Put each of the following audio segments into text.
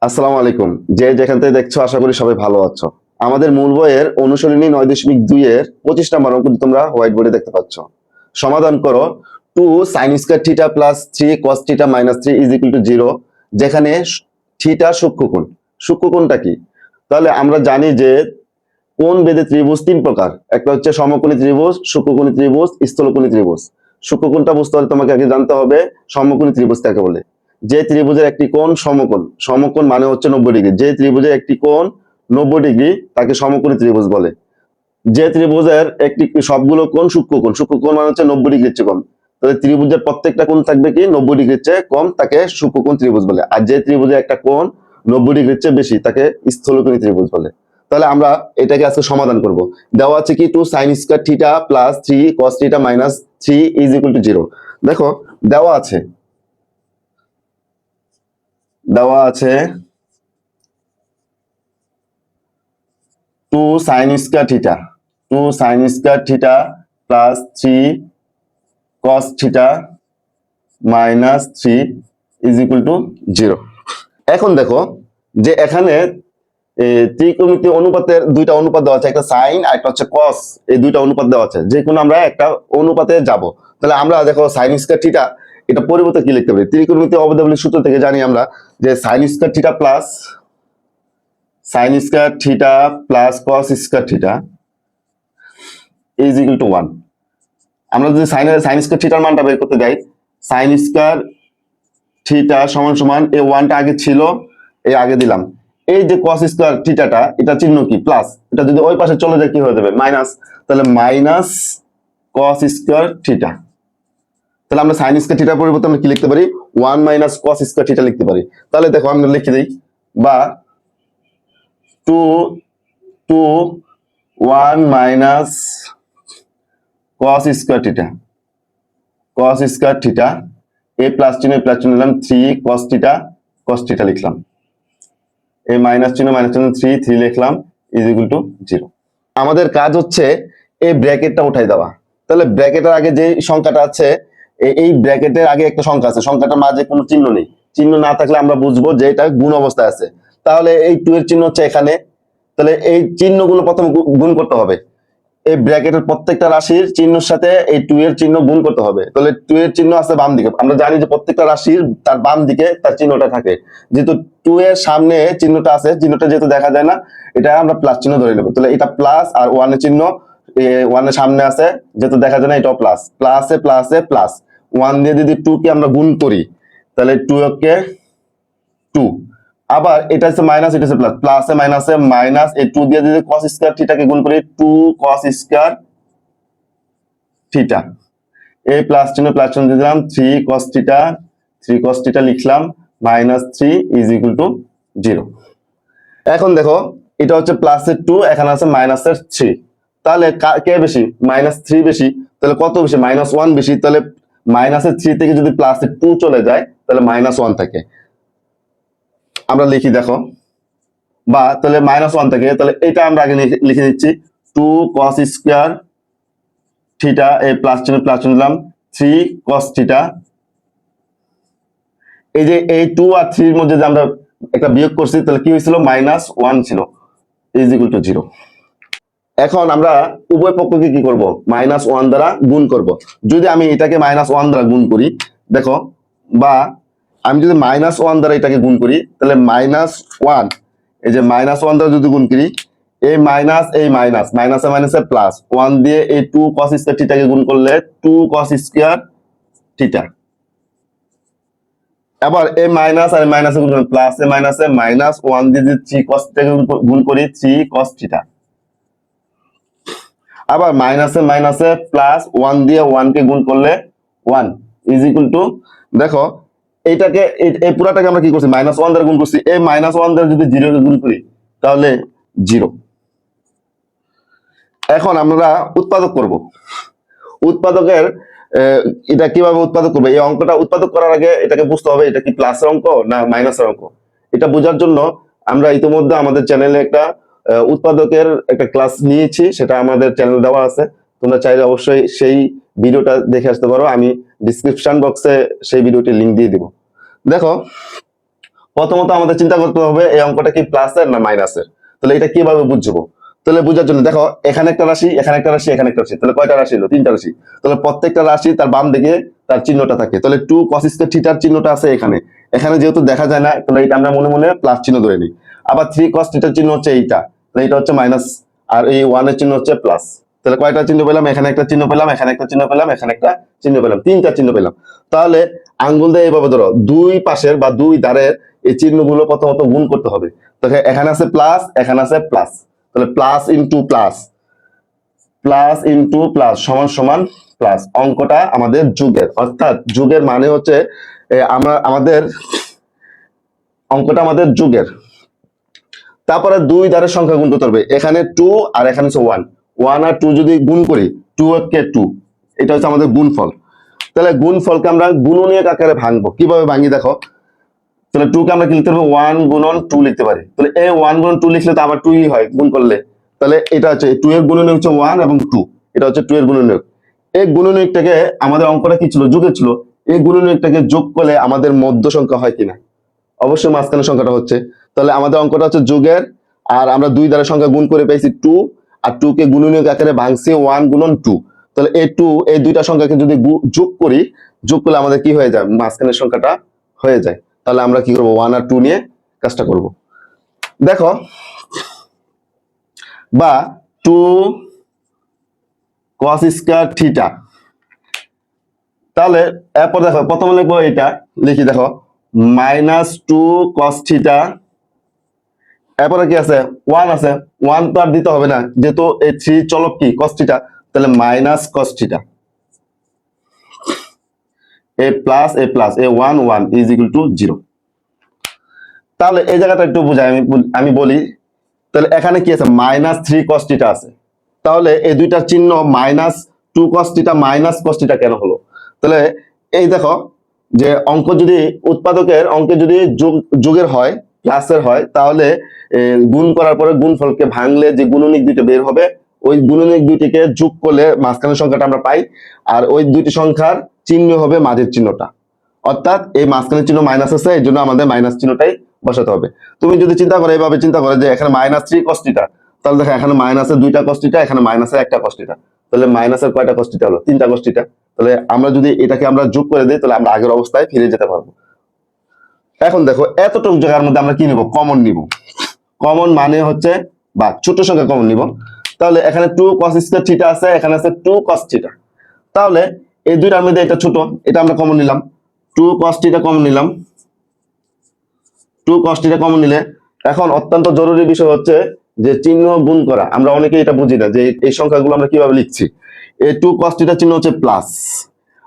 আসসালামু আলাইকুম। যে যেখান থেকে দেখছো আশা করি সবাই ভালো আছো। আমাদের মূল বইয়ের অনুশীলনী 9.2 এর 25 নম্বর অঙ্কটি তোমরা হোয়াইট বোর্ডে দেখতে পাচ্ছ। সমাধান করো 2 sin square theta plus 3 cos theta minus 3 is equal to 0, যেখানে থিটা সূক্ষ্মকোণ। সূক্ষ্মকোণটা কি? তাহলে আমরা জানি যে কোণ বেদে ত্রিভুজ তিন প্রকার। একটা হচ্ছে সমকোণী ত্রিভুজ, সূক্ষ্মকোণী ত্রিভুজ, স্থূলকোণী ত্রিভুজ। সূক্ষ্মকোণটা বুঝতে হলে তোমাকে আগে জানতে হবে সমকোণী ত্রিভুজ কাকে বলে। যে ত্রিভুজের একটি কোণ সমকোণ, সমকোণ মানে হচ্ছে 90 ডিগ্রি। যে ত্রিভুজের একটি কোণ 90 ডিগ্রি তাকে সমকোণী ত্রিভুজ বলে। যে ত্রিভুজের একটি সবগুলো কোণ সূক্ষ্মকোণ, সূক্ষ্মকোণ মানে হচ্ছে 90 ডিগ্রির চেয়ে কম। তাহলে ত্রিভুজের প্রত্যেকটা কোণ থাকবে কি 90 ডিগ্রির চেয়ে কম, তাকে সূক্ষ্মকোণ ত্রিভুজ বলে। আর যে ত্রিভুজের একটা কোণ 90 ডিগ্রির চেয়ে বেশি তাকে স্থূলকোণী ত্রিভুজ বলে। তাহলে আমরা এটাকে আজকে সমাধান করব। দেওয়া আছে কি 2 sin square theta plus 3 cos theta minus 3 is equal to 0। দেখো দেওয়া আছে দেওয়া আছে 2 sin square theta 2 sin square theta plus 3 cos theta minus 3 is equal to 0। এখন দেখো যে এখানে ত্রিকোণমিতি অনুপাতের দুইটা অনুপাত দেওয়া আছে, একটা সাইন আর একটা হচ্ছে কস। এই দুইটা অনুপাত দেওয়া আছে, যে কোনো আমরা একটা অনুপাতে যাব। তাহলে আমরা দেখো সাইন স্কয়ার থিটা এটা পরিবর্তে কি লিখতে পারি? ত্রিকোণমিতি অবদাবলীর সূত্র থেকে জানি আমরা যে sine square theta plus cos square theta is equal to 1। আমরা যদি সাইন স্কয়ার থিটার মানটা বের করতে যাই, সাইন স্কয়ার থিটা সমান সমান এই 1টা আগে ছিল, এই আগে দিলাম। এই যে cos স্কয়ার থিটাটা এটা চিহ্ন কি প্লাস, এটা যদি ওই পাশে চলে যায় কি হয়ে যাবে মাইনাস। তাহলে মাইনাস cos স্কয়ার থিটা। তাহলে আমরা sin স্কয়ার থিটার পরিবর্তে আমরা কি লিখতে পারি? 1 মাইনাস cos স্কয়ার থিটা লিখতে পারি। তাহলে দেখো আমরা লিখে দেই, বা 2 1 মাইনাস cos স্কয়ার থিটা এই প্লাস চিহ্ন নিলাম, 3 cos থিটা লিখলাম। এই মাইনাস চিহ্ন 3 লিখলাম ইজ ইকুয়াল টু 0। আমাদের কাজ হচ্ছে এই ব্র্যাকেটটা উঠাই দেওয়া। তাহলে ব্র্যাকেটের আগে যে সংখ্যাটা আছে, এই ব্র্যাকেটের আগে একটা সংখ্যা আছে, সংখ্যাটার মাঝে কোনো চিহ্ন নেই। চিহ্ন না থাকলে আমরা বুঝবো যে এটা গুণ অবস্থায় আছে। তাহলে এই 2 এর চিহ্ন হচ্ছে এখানে। তাহলে এই চিহ্নগুলো প্রথমে গুণ করতে হবে। এই ব্র্যাকেটের প্রত্যেকটা রাশির চিহ্নের সাথে এই 2 এর চিহ্ন গুণ করতে হবে। তাহলে 2 এর চিহ্ন আছে বাম দিকে। আমরা জানি যে প্রত্যেকটা রাশির তার বাম দিকে তার চিহ্নটা থাকে। যেহেতু 2 এর সামনে চিহ্নটা আছে, চিহ্নটা যেহেতু দেখা যায় না, এটা আমরা প্লাস চিহ্ন ধরে নেব। তাহলে এটা প্লাস, আর 1 এর চিহ্ন 1 এর সামনে আছে, যেহেতু দেখা যায় না, এটাও প্লাস। প্লাসে প্লাসে প্লাস 1 দিয়ে যদি 2 কে আমরা গুণ করি, তাহলে 2 কে 2। আবার এটা হচ্ছে মাইনাস, এটা হচ্ছে প্লাস। প্লাসে মাইনাসে মাইনাস, এই 2 দিয়ে যদি cos স্কয়ার থিটাকে গুণ করি, 2 cos স্কয়ার থিটা। এই প্লাস চিহ্ন দিলাম, 3 cos থিটা লিখলাম, মাইনাস 3 ইজ ইকুয়াল টু 0। এখন দেখো এটা হচ্ছে প্লাসের 2, এখানে আছে মাইনাসের 3। তাহলে কে বেশি? মাইনাস 3 বেশি। তাহলে কত বেশি? মাইনাস 1 বেশি। তাহলে মাইনাসের 3 থেকে যদি প্লাসের 2 চলে যায়, তাহলে মাইনাস 1 থাকে। আমরা লিখি দেখো, বা তাহলে মাইনাস 1 থাকে। তাহলে এটা আমরা আগে লিখে নিচ্ছি, 2 cos স্কয়ার থিটা, এই প্লাস চিহ্ন দিলাম, 3 cos থিটা। এই যে এই 2 আর 3 এর মধ্যে যে আমরা একটা বিয়োগ করছি, তাহলে কি হয়েছিল? মাইনাস 1 ছিল, ইজ ইকুয়াল টু 0। এখন আমরা উভয় পক্ষকে কি করব? মাইনাস 1 দ্বারা গুণ করব। যদি আমি এটাকে মাইনাস 1 দ্বারা গুণ করি, দেখো, বা আমি যদি মাইনাস 1 দ্বারা এটাকে গুণ করি, তাহলে মাইনাস 1, এই যে মাইনাস 1 দ্বারা যদি গুণ করি, এই মাইনাস মাইনাসে মাইনাসে প্লাস 1 দিয়ে এই 2 cos স্কয়ার থিটাকে গুণ করলে 2 cos স্কয়ার থিটা। আবার এই মাইনাস আর মাইনাসে গুণ করলে প্লাসে মাইনাসে মাইনাস 1 দিয়ে যদি 3 cos থিটাকে গুণ করি, 3 cos থিটা। আবার মাইনাসে মাইনাসে প্লাস 1 দিয়ে 1 কে গুণ করলে 1 ইজ ইকুয়াল টু, দেখো এইটাকে এই পুরাটাকে আমরা কি করছি? মাইনাস 1 দ্বারা গুণ করছি। এই মাইনাস 1 দ্বারা যদি 0 কে গুণ করি, তাহলে 0। এখন আমরা উৎপাদক করব। উৎপাদকের এটা কিভাবে উৎপাদক করবে? এই অঙ্কটা উৎপাদক করার আগে এটাকে বুঝতে হবে এটা কি প্লাসের অঙ্ক না মাইনাসের অঙ্ক। এটা বোঝার জন্য আমরা ইতিমধ্যে আমাদের চ্যানেলে একটা উৎপাদকের একটা ক্লাস নিয়েছি, সেটা আমাদের চ্যানেল দেওয়া আছে। তোমরা চাইলে অবশ্যই সেই ভিডিওটা দেখে আসতে পারো। আমি ডিসক্রিপশন বক্সে সেই ভিডিওটির লিংক দিয়ে দিব। দেখো প্রথমত আমাদের চিন্তা করতে হবে এই অঙ্কটা কি প্লাসের না মাইনাসের। তাহলে এটা কিভাবে বুঝবো? তাহলে বোঝার জন্য দেখো, এখানে একটা রাশি, এখানে একটা রাশি, এখানে একটা রাশি, তাহলে কয়টা রাশি হলো? 3টা রাশি। তাহলে প্রত্যেকটা রাশি তার বাম দিকে তার চিহ্নটা থাকে। তাহলে 2 cos স্কয়ার থিটার চিহ্নটা আছে এখানে। এখানে যেহেতু দেখা যায় না, তাহলে এটা আমরা মনে মনে প্লাস চিহ্ন ধরে নিই। আবার 3 cos থিটার চিহ্ন হচ্ছে এইটা, তাহলে এটা হচ্ছে মাইনাস, আর এই 1 এর চিহ্ন হচ্ছে প্লাস। তাহলে কয়টা চিহ্ন পেলাম? এখানে একটা চিহ্ন পেলাম, এখানে একটা চিহ্ন পেলাম, এখানে একটা চিহ্ন পেলাম, 3টা চিহ্ন পেলাম। তাহলে আঙ্গুল দিয়ে এইভাবে ধরো, দুই পাশের বা দুই ধারের এই চিহ্নগুলো প্রথমত গুণ করতে হবে। তাহলে এখানে আছে প্লাস, এখানে আছে প্লাস, তাহলে plus into plus, plus into plus সমান সমান প্লাস। অঙ্কটা আমাদের যুগের, অর্থাৎ যুগের মানে হচ্ছে আমরা আমাদের অঙ্কটা আমাদের যুগের। তারপরে দুই দ্বারের সংখ্যা গুণ করতে হবে। এখানে 2 আর এখানে হচ্ছে 1, 1 আর 2 যদি গুণ করি, 2 কে 2, এটা হচ্ছে আমাদের গুণফল। তাহলে গুণফলকে আমরা গুণনীয়ক আকারে ভাঙবো। কিভাবে ভাঙি দেখো, তাহলে 2 কে আমরা কি লিখতে পারবো? 1 গুণন 2 লিখতে পারি। তাহলে এই 1 গুণন 2 লিখলে তো আবার 2ই হয় গুণ করলে। তাহলে এটা হচ্ছে 2 এর গুণনীয়ক হচ্ছে 1 এবং 2, এটা হচ্ছে 2 এর গুণনীয়ক। এই গুণনীয়কটাকে আমাদের অঙ্কটা কি ছিল? যুগের ছিল। এই গুণনীয়কটাকে যোগ করলে আমাদের মধ্য সংখ্যা হয় কিনা? অবশ্যই মাঝখানের সংখ্যাটা হচ্ছে। তাহলে আমাদের অঙ্কটা হচ্ছে যুগের, আর আমরা দুই দ্বারা সংখ্যা গুণ করে পেয়েছি 2, আর 2 কে গুণনীয়ক আকারে ভাঙছি 1 গুণন 2। তাহলে এই 2 এই দুইটা সংখ্যাকে যদি যোগ করি, যোগ করলে আমাদের কি হয়ে যায়? মাঝখানের সংখ্যাটা হয়ে যায়। তাহলে আমরা কি করব? 1 আর 2 নিয়ে কাজটা করব। দেখো, বা 2 cos স্কয়ার থিটা। তাহলে এরপর দেখো, প্রথমে লিখবো এটা, লিখি দেখো -2 cos থিটা। এরপরে কি আছে? 1 আছে, 1 তো আর দিতে হবে না, যেহেতু এই 3 চলক কি cos থিটা, তাহলে minus cos theta, A plus A 1 1 is equal to 0। তাহলে এই জায়গাটা একটু বুঝাই, আমি বলি। তাহলে এখানে কি আছে? -3 cos থিটা আছে। তাহলে এই দুইটার চিহ্ন -2 cos theta minus cos theta কেন হলো? তাহলে এই দেখো, যে অঙ্ক যদি উৎপাদকের অঙ্কে যদি যোগের হয়, প্লাসের হয়, তাহলে গুণ করার পরে গুণফলকে ভাঙলে যে গুণনীয়ক দুইটা বের হবে, ওই গুণনীয়ক দুইটিকে যোগ করলে মাঝখানের সংখ্যাটা আমরা পাই, আর ওই দুইটি সংখ্যার চিহ্ন হবে মাঝের চিহ্নটা। অর্থাৎ এই মাঝখানের চিহ্ন মাইনাস আছে, এই জন্য আমাদের মাইনাস চিহ্নটাই বসাতে হবে। তুমি যদি চিন্তা করো, এইভাবে চিন্তা করো যে এখানে -3 cos থিটা, তাহলে দেখো এখানে মাইনাসের 2টা cos থিটা, এখানে মাইনাসের 1টা cos থিটা, তাহলে মাইনাসের কয়টা cos থিটা হলো? 3টা cos থিটা। তাহলে আমরা যদি এটাকে আমরা যোগ করে দিই, তাহলে আমরা আগের অবস্থায় ফিরে যেতে পারবো। এখন দেখো, এতটুকু জায়গার মধ্যে আমরা কি নিব? কমন নিব। কমন মানে হচ্ছে, বা ছোট সংখ্যা কমন নিব। তাহলে এখানে 2 cos স্কয়ার থিটা আছে, এখানে আছে 2 cos থিটা। তাহলে এই দুইটার মধ্যে এটা ছোট, এটা আমরা কমন নিলাম, 2 cos থিটা কমন নিলাম। 2 cos থিটা কমন নিলে এখন অত্যন্ত জরুরি বিষয় হচ্ছে যে চিহ্ন গুণ করা। আমরা অনেকেই এটা বুঝি না যে এই সংখ্যাগুলো আমরা কিভাবে লিখছি। এই 2 cos থিটা চিহ্ন হচ্ছে প্লাস,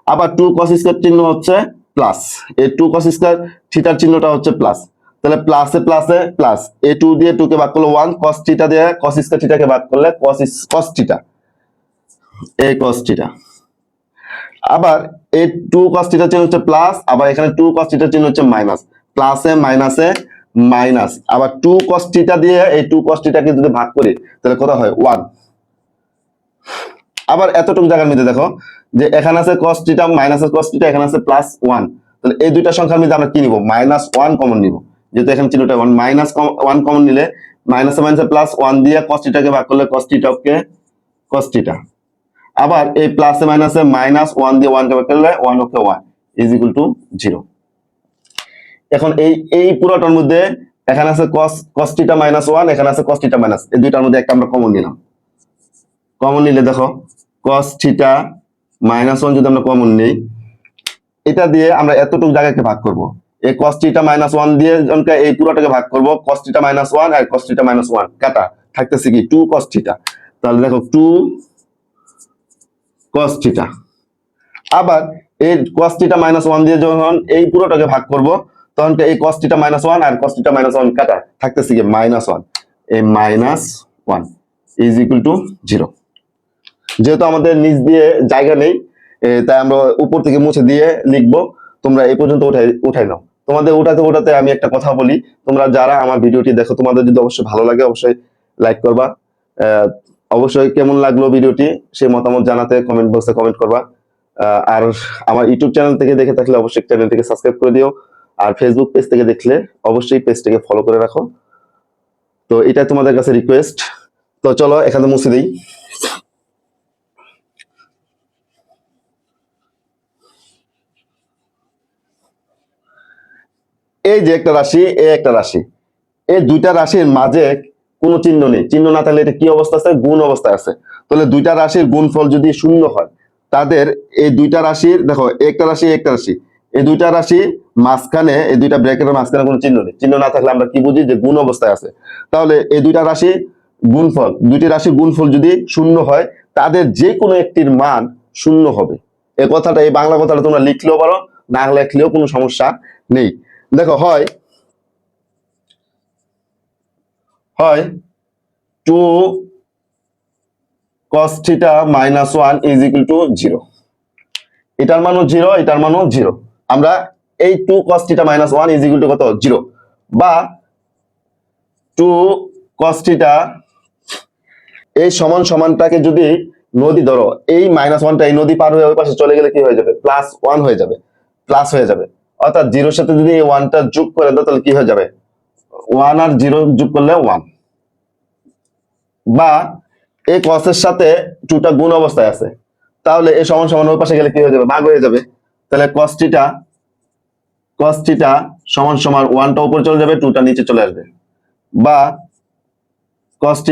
আবার 2 cos স্কয়ার চিহ্ন হচ্ছে প্লাস, এই 2 cos স্কয়ার থিটার চিহ্নটা হচ্ছে প্লাস। তাহলে প্লাসে প্লাসে প্লাস, এই 2 দিয়ে 2 কে ভাগ করলে 1, cos থিটা দিয়ে cos স্কয়ার থিটাকে ভাগ করলে cos থিটা, এই cos থিটা। আবার এই 2 cos থিটার চিহ্ন হচ্ছে প্লাস, আবার এখানে 2 cos থিটার চিহ্ন হচ্ছে মাইনাস, প্লাসে মাইনাসে মাইনাস, আবার 2 cos থিটা দিয়ে এই 2 cos থিটাকে যদি ভাগ করি, তাহলে কত হয়? 1। আবার এতটুকু জায়গার মধ্যে দেখো যে এখানে আছে cos theta minus cos theta, এখানে আছে +1। তাহলে এই দুইটা সংখ্যার মধ্যে আমরা কি নিব? -1 কমন নিব, যেহেতু এখানে চিহ্নটা 1, -1 কমন নিলে মাইনাসে মাইনাসে +1 দিয়ে cos থিটাকে ভাগ করলে cos থিটাকে cos থিটা। আবার এই প্লাসে মাইনাসে -1 দিয়ে 1 কে ভাগ করলে 1 ওকে 1 ইজ ইকুয়াল টু 0। এখন এই পুরোটার মধ্যে এখানে আছে cos থিটা -1, এখানে আছে cos থিটা মাইনাস, এই দুইটার মধ্যে একটা আমরা কমন নিলাম। কমন নিলে দেখো cos থিটা -1 যদি আমরা কমন নিই, এটা দিয়ে আমরা এতটুকু জায়গাকে ভাগ করব। এই cos থিটা -1 দিয়ে জনকে এই পুরোটাকে ভাগ করব, cos থিটা -1 আর cos থিটা -1 কাটা, থাকতেছে কি 2 cos থিটা। তাহলে দেখো 2 cos থিটা। আবার এই cos থিটা -1 দিয়ে যখন এই পুরোটাকে ভাগ করব, তখন এই cos থিটা -1 আর cos থিটা -1 কাটা, থাকতেছে কি -1, এই -1 ইজ ইকুয়াল টু 0। যেহেতু আমাদের নিচ দিয়ে জায়গা নেই, তাই আমরা উপর থেকে মুছে দিয়ে লিখবো। তোমরা এই পর্যন্ত উঠাই নাও। তোমাদের উঠাতে আমি একটা কথা বলি, তোমরা যারা আমার ভিডিওটি দেখো, তোমাদের যদি অবশ্যই ভালো লাগে অবশ্যই লাইক করবা। অবশ্যই কেমন লাগলো ভিডিওটি সেই মতামত জানাতে কমেন্ট বক্সে কমেন্ট করবা। আর আমার ইউটিউব চ্যানেল থেকে দেখে থাকলে অবশ্যই চ্যানেলটিকে সাবস্ক্রাইব করে দিও। আর ফেসবুক পেজ থেকে দেখলে অবশ্যই পেজটাকে ফলো করে রাখো। তো এটা তোমাদের কাছে রিকোয়েস্ট। তো চলো এখানে মুছে দিই। এই যে একটা রাশি, এই একটা রাশি, এই দুইটা রাশির মাঝে কোনো চিহ্ন নেই। চিহ্ন না থাকলে এটা কি অবস্থা আছে? গুণ অবস্থায় আছে। তাহলে দুইটা রাশির গুণফল যদি শূন্য হয়, তাদের এই দুইটা রাশির, দেখো একটা রাশি একটা রাশি, এই দুইটা রাশি মাঝখানে, এই দুইটা ব্র্যাকেটের মাঝখানে কোনো চিহ্ন নেই। চিহ্ন না থাকলে আমরা কি বুঝি? যে গুণ অবস্থায় আছে। তাহলে এই দুইটা রাশি গুণফল, দুইটি রাশির গুণফল যদি শূন্য হয়, তাদের যে কোনো একটির মান শূন্য হবে। এই কথাটা, এই বাংলা কথাটা তোমরা লিখলেও পারো, না লিখলেও কোনো সমস্যা নেই। দেখো, হয় হয় 2 cos θ - 1 = 0। এটার মানও 0, এটার মানও 0। আমরা এই 2 cos θ - 1 = কত? 0। বা 2 cos θ, এই সমান সমানটাকে যদি নদী ধরো, এই -1টা এই নদী পার হয়ে ওই পাশে চলে গেলে কি হয়ে যাবে? +1 হয়ে যাবে, প্লাস হয়ে যাবে। অর্থাৎ 0-র সাথে যদি এই 1টা যোগ করে দাও, তাহলে কি হয়ে যাবে? 1 আর 0 যোগ করলে 1। বা এই cos এর সাথে 2টা গুণ অবস্থায় আছে, তাহলে এই সমান সমান ওই পাশে গেলে কি হয়ে যাবে? ভাগ হয়ে যাবে। তাহলে cos θ সমান সমান 1টা উপরে চলে যাবে, 2টা নিচে চলে আসবে। বা cos θ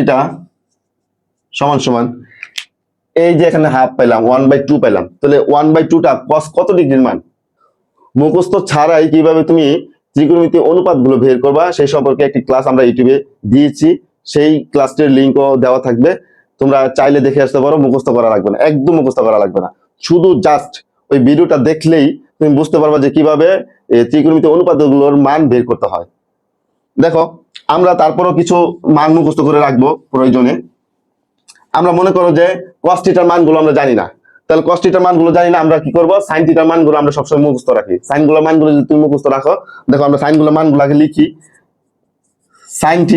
সমান সমান, এই যে এখানে হাফ পেলাম, 1/2 পেলাম, তাহলে 1/2টা cos কত ডিগ্রির মান? মুখস্থ ছাড়াই কিভাবে তুমি ত্রিকোণমিতি অনুপাতগুলো বের করবা সেই সম্পর্কে একটি ক্লাস আমরা ইউটিউবে দিয়েছি। সেই ক্লাসটির লিঙ্কও দেওয়া থাকবে, তোমরা চাইলে দেখে আসতে পারো। মুখস্থ করা লাগবে না, একদম মুখস্থ করা লাগবে না। শুধু জাস্ট ওই ভিডিওটা দেখলেই তুমি বুঝতে পারবা যে কিভাবে ত্রিকোণমিতি অনুপাতগুলোর মান বের করতে হয়। দেখো, আমরা তারপরও কিছু মান মুখস্থ করে রাখবো প্রয়োজনে। আমরা মনে করো যে cos θ র মানগুলো আমরা জানি না, তাহলে cos θ র মানগুলো জানি না, আমরা কি করব? sin θ র মানগুলো আমরা সবসময় মুখস্থ রাখি। সাইন গুলো মানগুলো যদি তুমি মুখস্থ রাখো, দেখো আমরা সাইন গুলো মানগুলো আগে লিখি। sin θ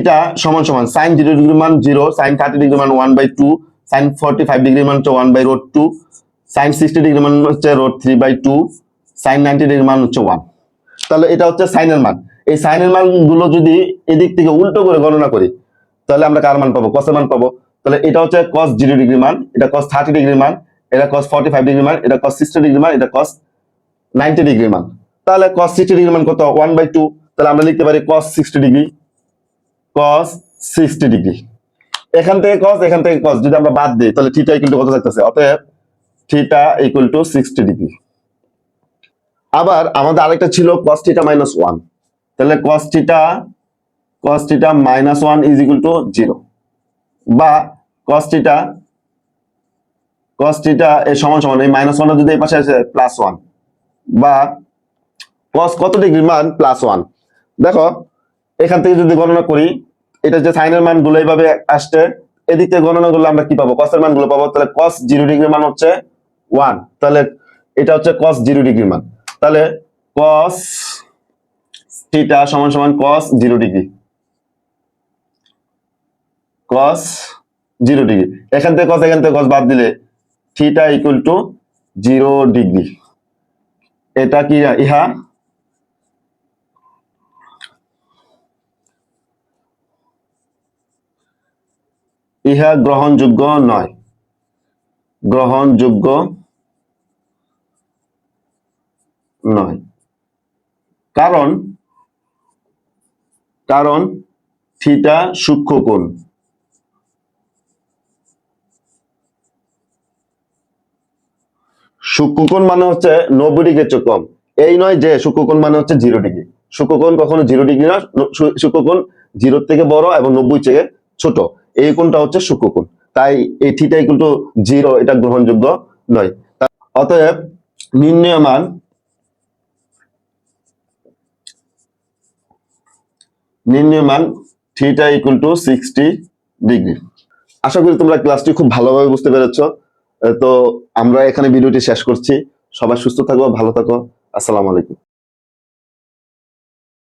সমান সমান sin 0 ডিগ্রি মান 0, sin 30 ডিগ্রি মান 1/2, sin 45 ডিগ্রি মান হচ্ছে 1/√2, sin 60 ডিগ্রি মান হচ্ছে √3/2, sin 90 ডিগ্রি মান হচ্ছে 1। তাহলে এটা হচ্ছে সাইনের মান। এই সাইনের মানগুলো যদি এদিক থেকে উল্টো করে গণনা করি, তাহলে আমরা কার মান পাবো? cos এর মান পাবো। তাহলে এটা হচ্ছে cos 0 ডিগ্রি মান, এটা cos 30 ডিগ্রি মান, এটা cos 45 ডিগ্রি মান, এটা cos 60 ডিগ্রি মান, এটা cos 90 ডিগ্রি মান। তাহলে cos 60 ডিগ্রি মান কত? 1/2। তাহলে আমরা লিখতে পারি cos 60 ডিগ্রি, cos 60 ডিগ্রি। এখান থেকে cos, এখান থেকে cos যদি আমরা বাদ দিই, তাহলে থিটা ইকুয়াল টু কত থাকতেছে? অতএব থিটা ইকুয়াল টু 60 ডিগ্রি। আবার আমাদের আরেকটা ছিল cos θ - 1। তাহলে cos θ - 1 = 0। বা cos θ এর সমান সমান, এই -1টা যদি এই পাশে আসে +1। বা cos কত ডিগ্রি মান? +1। দেখো, এখান থেকে যদি গণনা করি, এটা যে সাইনের মানগুলো এইভাবে আসছে, এদিক থেকে গণনা করলে আমরা কি পাবো? cos এর মানগুলো পাবো। তাহলে cos 0 ডিগ্রি মান হচ্ছে 1, তাহলে এটা হচ্ছে cos 0 ডিগ্রি মান। তাহলে cos θ সমান সমান cos 0 ডিগ্রি, cos 0 ডিগ্রি। এখান থেকে cos, এখান থেকে cos বাদ দিলে থিটা ইকুয়াল টু 0 ডিগ্রি। এটা কি? ইহা গ্রহণযোগ্য নয়, গ্রহণযোগ্য নয়। কারণ থিটা সূক্ষ্ম কোণ। সূক্ষ্মকোণ মানে হচ্ছে 90 ডিগ্রির চেয়ে কম। এই নয় যে সূক্ষ্মকোণ মানে হচ্ছে 0 ডিগ্রি। সূক্ষ্মকোণ কখনো 0 ডিগ্রি না। সূক্ষ্মকোণ 0 থেকে বড় এবং 90 থেকে ছোট, এই কোণটা হচ্ছে সূক্ষ্মকোণ। তাই এই থিটা ইকুয়াল টু 0 এটা গ্রহণযোগ্য নয়। অতএব নির্ণয় মান থিটা ইকুয়াল টু 60 ডিগ্রি। আশা করি তোমরা ক্লাসটি খুব ভালোভাবে বুঝতে পেরেছো। তো আমরা এখানে ভিডিওটি শেষ করছি। সবাই সুস্থ থাকো, ভালো থাকো। আসসালামু আলাইকুম।